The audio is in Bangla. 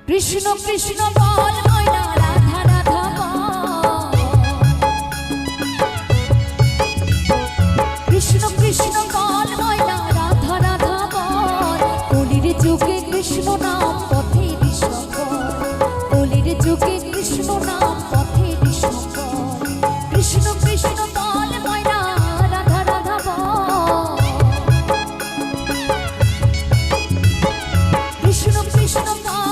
কৃষ্ণ কৃষ্ণ বল ময়না রাধা রাধা বল কৃষ্ণ কৃষ্ণ বল ময়না রাধা রাধা বল কলির যুগে কৃষ্ণ নাম পথের সম্বল কলির যুগে কৃষ্ণ নাম পথের সম্বল কৃষ্ণ কৃষ্ণ বল ময়না রাধা রাধা বল কৃষ্ণ কৃষ্ণ বল